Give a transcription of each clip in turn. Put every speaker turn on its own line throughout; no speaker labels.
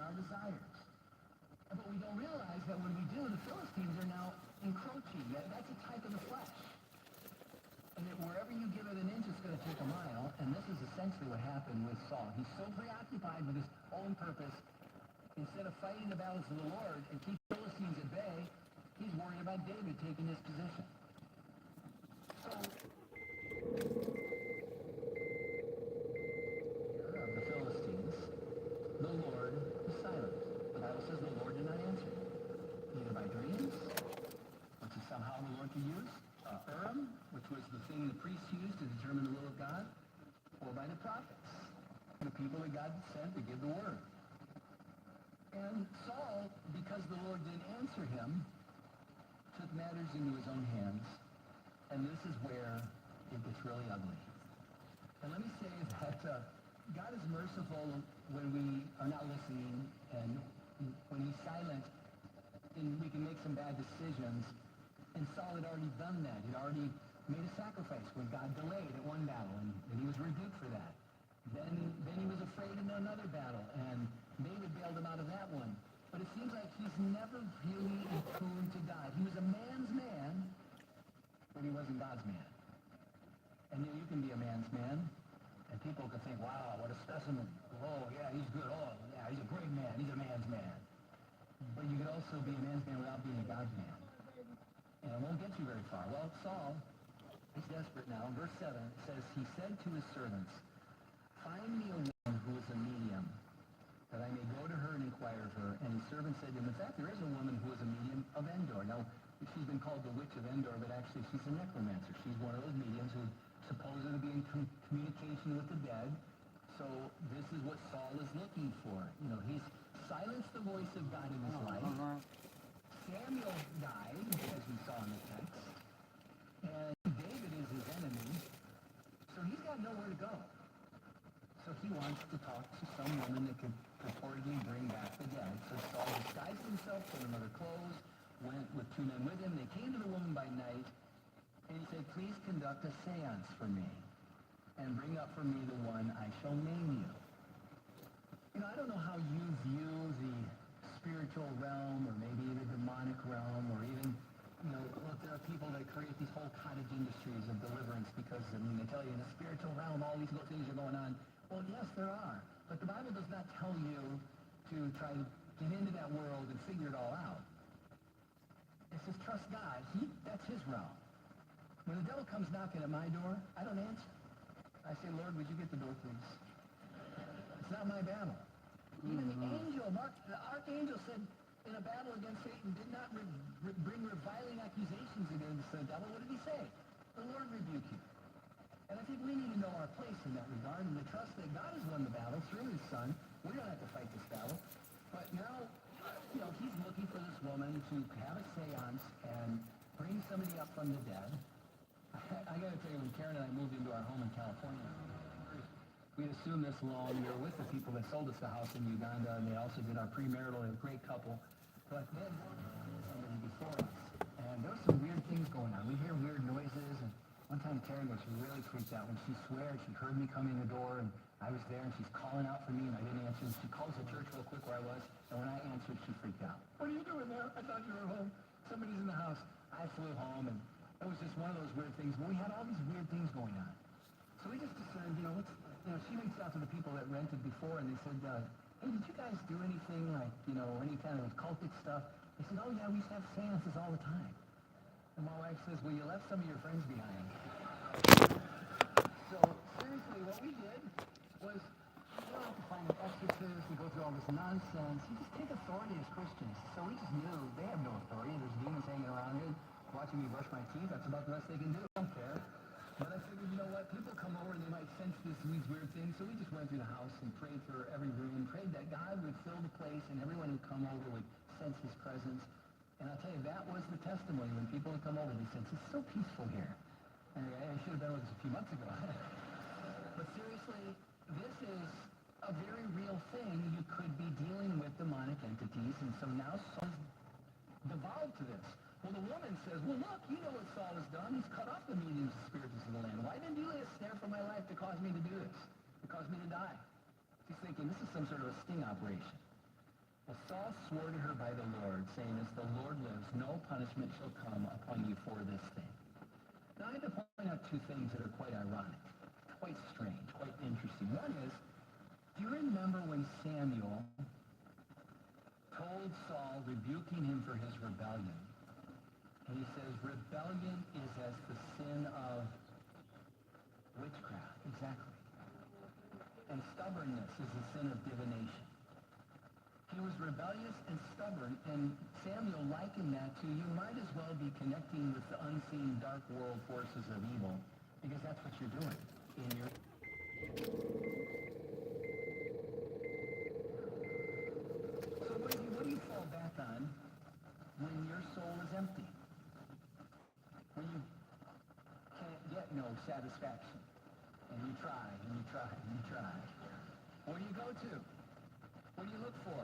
our desires. But we don't realize that when we do, the Philistines are now encroaching. That's a type of the flesh. And that wherever you give it an inch, it's going to take a mile. And this is essentially what happened with Saul. He's so preoccupied with his own purpose, instead of fighting the battles of the Lord and keep the Philistines at bay, he's worried about David taking his position. So, of the Philistines, the Lord is silent. The Bible says the Lord did not answer, either by dreams, which is somehow the Lord could use, Urim, which was the thing the priests used to determine the will of God, or by the prophets, the people that God sent to give the word. And Saul, because the Lord didn't answer him, took matters into his own hands, and this is where it gets really ugly. And let me say that God is merciful when we are not listening, and when he's silent, and we can make some bad decisions. And Saul had already done that. He'd already made a sacrifice when God delayed at one battle, and he was rebuked for that. Then he was afraid in another battle, and David bailed him out of that one. But it seems like he's never really in tune to God. He was a man's man, but he wasn't God's man. And you can be a man's man, and people could think, wow, what a specimen. Oh, yeah, he's good. Oh, yeah, he's a great man. He's a man's man. But you could also be a man's man without being a God's man. And it won't get you very far. Well, Saul is desperate now. In verse 7, it says, he said to his servants, find me a woman who is a medium, that I may go to her and inquire of her. And his servant said to him, in fact, there is a woman who is a medium of Endor. Now, she's been called the witch of Endor, but actually she's a necromancer. She's one of those mediums who supposed to be in communication with the dead. So this is what Saul is looking for. You know, he's silenced the voice of God in his life. Samuel died, as we saw in the text, and David is his enemy, so he's got nowhere to go. So he wants to talk to some woman that could purportedly bring back the dead. So Saul disguised himself, put on other clothes, went with 2 men with him. They came to the woman by night, and he said, please conduct a seance for me, and bring up for me the one I shall name you. You know, I don't know how you view the spiritual realm, or maybe the demonic realm, or even, you know, look, there are people that create these whole cottage industries of deliverance because, I mean, they tell you in the spiritual realm all these little things are going on. Well, yes, there are. But the Bible does not tell you to try to get into that world and figure it all out. It says, trust God. That's his realm. When the devil comes knocking at my door, I don't answer. I say, Lord, would you get the door, please? It's not my battle. Even the archangel said in a battle against Satan, did not bring reviling accusations against the devil. What did he say? The Lord rebuke you. And I think we need to know our place in that regard and to trust that God has won the battle through his son. We don't have to fight this battle. But now, you know, he's looking for this woman to have a seance and bring somebody up from the dead. I got to tell you, when Karen and I moved into our home in California, we'd assumed this long. We were with the people that sold us the house in Uganda, and they also did our premarital. They're a great couple. But they had somebody before us. And there were some weird things going on. We'd hear weird noises. And one time Karen was really freaked out when she swears she heard me come in the door, and I was there, and she's calling out for me, and I didn't answer. And she calls the church real quick where I was, and when I answered, she freaked out. What are you doing there? I thought you were home. Somebody's in the house. I flew home, and it was just one of those weird things. But we had all these weird things going on. So we just discerned, she reached out to the people that rented before, and they said, hey, did you guys do anything like, any kind of occultic stuff? They said, oh, yeah, we used to have seances all the time. And my wife says, well, you left some of your friends behind. So, seriously, what we did was, we don't have to find an exorcist and go through all this nonsense. You just take authority as Christians. So we just knew they have no authority. There's demons hanging around here watching me brush my teeth. That's about the best they can do. I don't care. But I figured, you know what, people come over and they might sense these weird things, so we just went through the house and prayed for every room, prayed that God would fill the place and everyone who'd come over would sense his presence. And I'll tell you, that was the testimony. When people would come over, they said, it's so peaceful here. And I should have been with us a few months ago. But seriously, this is a very real thing. You could be dealing with demonic entities, and so now Saul's devolved to this. Well, the woman says, well, look, you know what Saul has done. He's cut off the mediums and spirits of the land. Why didn't you lay a snare for my life to cause me to do this, to cause me to die? She's thinking this is some sort of a sting operation. Well, Saul swore to her by the Lord, saying, as the Lord lives, no punishment shall come upon you for this thing. Now, I have to point out two things that are quite ironic, quite strange, quite interesting. One is, do you remember when Samuel told Saul, rebuking him for his rebellion? And he says, rebellion is as the sin of witchcraft. Exactly. And stubbornness is the sin of divination. He was rebellious and stubborn, and Samuel likened that to, you might as well be connecting with the unseen dark world forces of evil, because that's what you're doing in your... So what do you fall back on when your soul is empty? When you can't get no satisfaction, and you try, and you try, and you try. Where do you go to? What do you look for?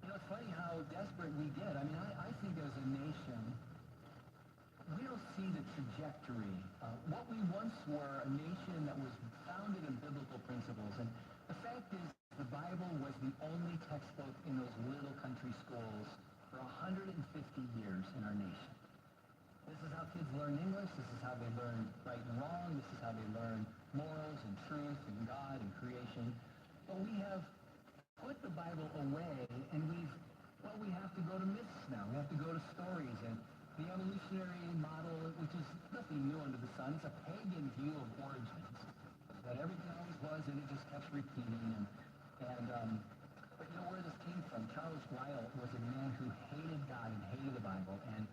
You know, it's funny how desperate we get. I mean, I think as a nation, we don't see the trajectory. What we once were, a nation that was founded in biblical principles. And the fact is, the Bible was the only textbook in those little country schools for 150 years in our nation. This is how kids learn English. This is how they learn right and wrong. This is how they learn morals and truth and God and creation. But we have put the Bible away, and we have to go to myths now. We have to go to stories, and the evolutionary model, which is nothing new under the sun, it's a pagan view of origins, that everything always was, and it just kept repeating. But you know where this came from? Charles Lyell was a man who hated God and hated the Bible, and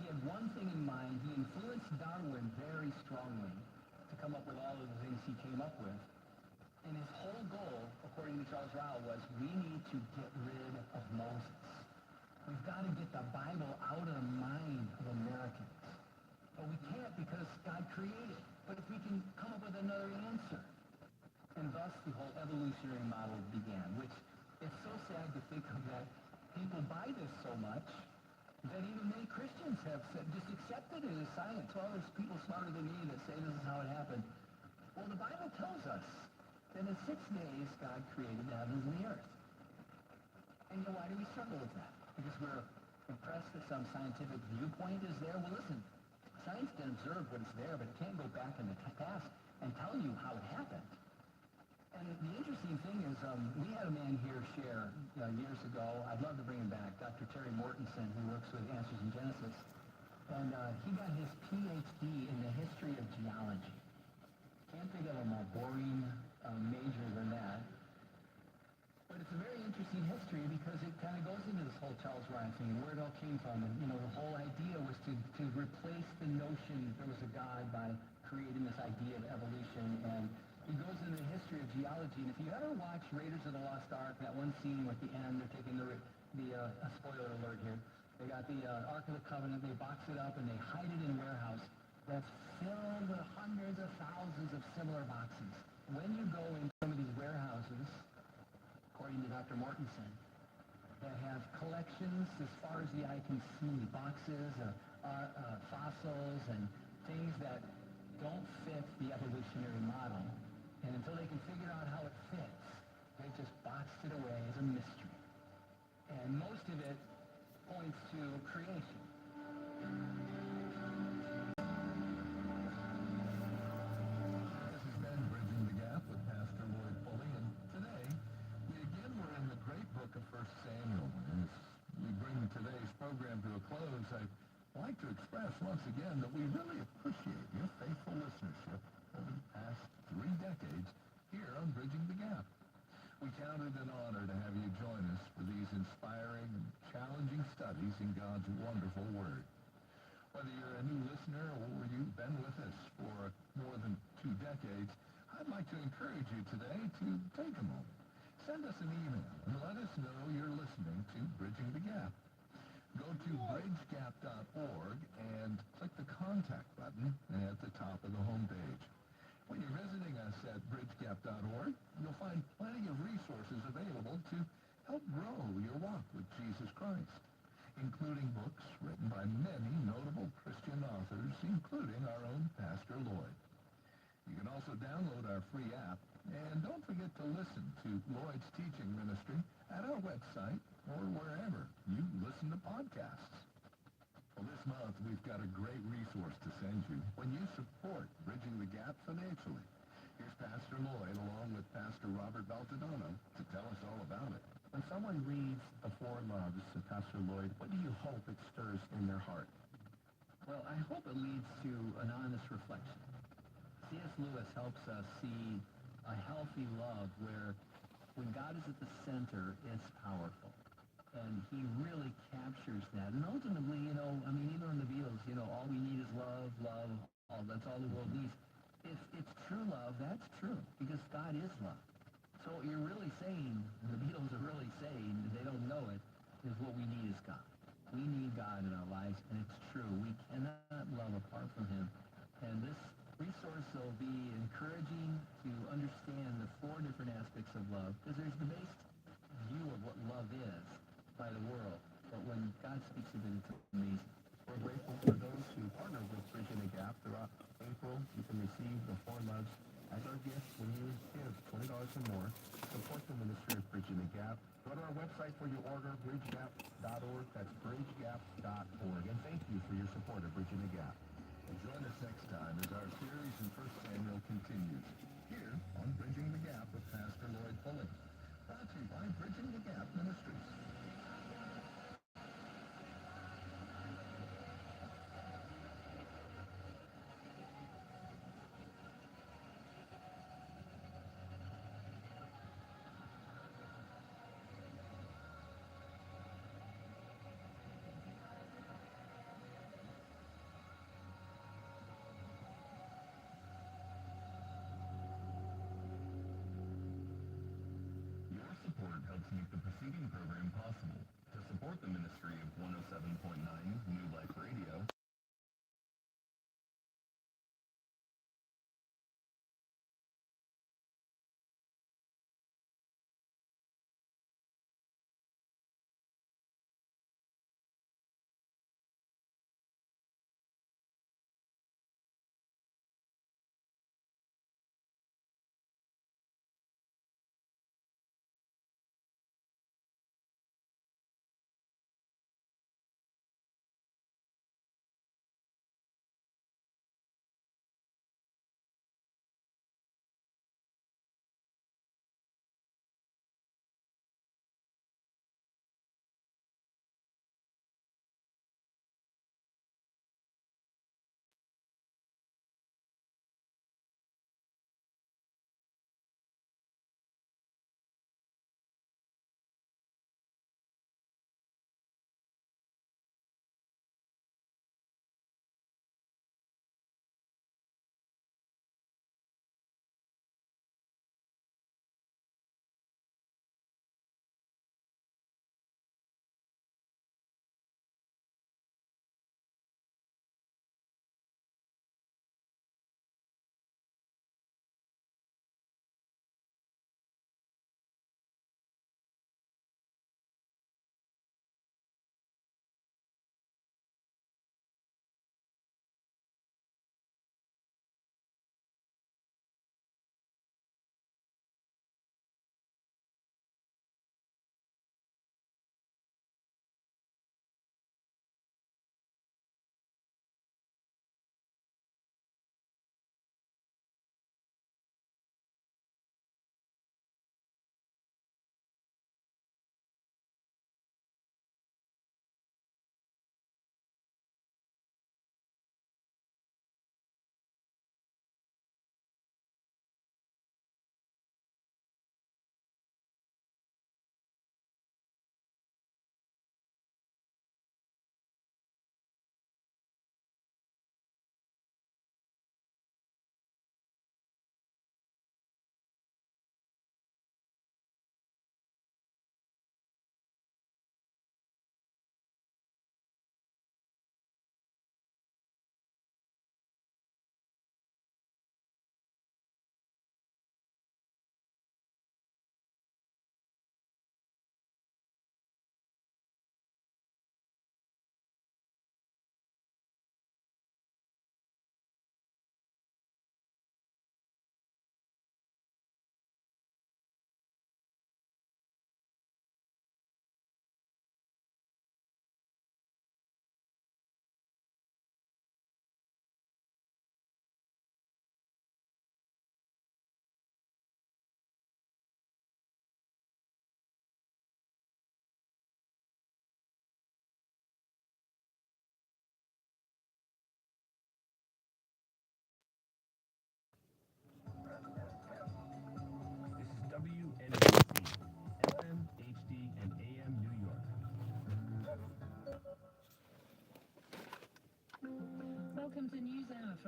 he had one thing in mind. He influenced Darwin very strongly to come up with all of the things he came up with. And his whole goal, according to Charles Lyell, was we need to get rid of Moses. We've got to get the Bible out of the mind of Americans. But we can't because God created. But if we can come up with another answer. And thus the whole evolutionary model began, which it's so sad to think of that people buy this so much that even many Christians have said, just accepted it as science. Well, there's people smarter than me that say this is how it happened. Well, the Bible tells us that in 6 days, God created the heavens and the earth. And why do we struggle with that? Because we're impressed that some scientific viewpoint is there? Well, listen, science can observe what is there, but it can't go back in the past and tell you how it happened. And the interesting thing is, we had a man here share years ago. I'd love to bring him back, Dr. Terry Mortensen, who works with Answers in Genesis. And he got his Ph.D. in the history of geology. Can't think of a more boring major than that. But it's a very interesting history because it kind of goes into this whole Charles Lyell thing and where it all came from. And, you know, the whole idea was to replace the notion there was a God by creating this idea of evolution. And he goes into the history of geology. And if you ever watch Raiders of the Lost Ark, that one scene with the end, they're taking the spoiler alert here. They got the Ark of the Covenant, they box it up, and they hide it in a warehouse that's filled with hundreds of thousands of similar boxes. When you go into some of these warehouses, according to Dr. Mortensen, that have collections as far as the eye can see, boxes, fossils, and things that don't fit the evolutionary model. And until they can figure out how it fits, they just boxed it away as a mystery. And most of it points to creation. This has been Bridging the Gap with Pastor Lloyd Pulley, and today we're in the great book of 1 Samuel. And as we bring today's program to a close, I'd like to express once again that we really appreciate your faithful listenership over the past 3 decades here on Bridging the Gap. We count it an honor to have you join us for these inspiring and challenging studies in God's wonderful Word. Whether you're a new listener or you've been with us for more than 2 decades, I'd like to encourage you today to take a moment. Send us an email and let us know you're listening to Bridging the Gap. Go to bridgegap.org and click the Contact button at the top of the homepage. When you're visiting us at bridgegap.org, you'll find plenty of resources available to help grow your walk with Jesus Christ, including books written by many notable Christian authors, including our own Pastor Lloyd. You can also download our free app,
And don't forget to listen to Lloyd's teaching ministry at our website or wherever you listen to podcasts. Well, this month, we've got a great resource to send you when you support Bridging the Gap financially. Here's Pastor Lloyd along with Pastor Robert Baltadano to tell us all about it.
When someone reads The Four Loves of Pastor Lloyd, what do you hope it stirs in their heart? Well, I hope it leads to an honest reflection. C.S. Lewis helps us see a healthy love where when God is at the center, it's powerful. And he really captures that. And ultimately, even in the Beatles, all we need is love, love, that's all the world needs. If it's true love, that's true, because God is love. So what you're really saying, the Beatles are really saying, they don't know it, is what we need is God. We need God in our lives, and it's true. We cannot love apart from him. And this resource will be encouraging to understand the four different aspects of love, because there's the base view of what love is by the world. But when God speaks of it, it's amazing. We're grateful for those who partner with Bridging the Gap throughout April. You can receive the Four Loves as our gift when you give $20 or more. Support the ministry of Bridging the Gap. Go to our website for your order, bridgegap.org. That's bridgegap.org. And thank you for your support of Bridging the Gap.
And join us next time as our series in 1 Samuel continues, here on Bridging the Gap with Pastor Lloyd Pulley. Brought to you by Bridging the Gap Ministries. Your support helps make the preceding program possible. To support the ministry of 107.9 New Life Radio,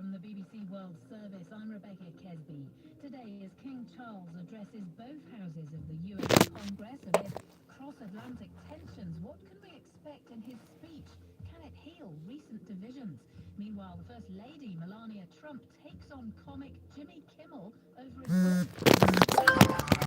from the BBC World Service, I'm Rebecca Kesby. Today, as King Charles addresses both houses of the US Congress amid cross-Atlantic tensions, what can we expect in his speech? Can it heal recent divisions? Meanwhile, the First Lady, Melania Trump, takes on comic Jimmy Kimmel over his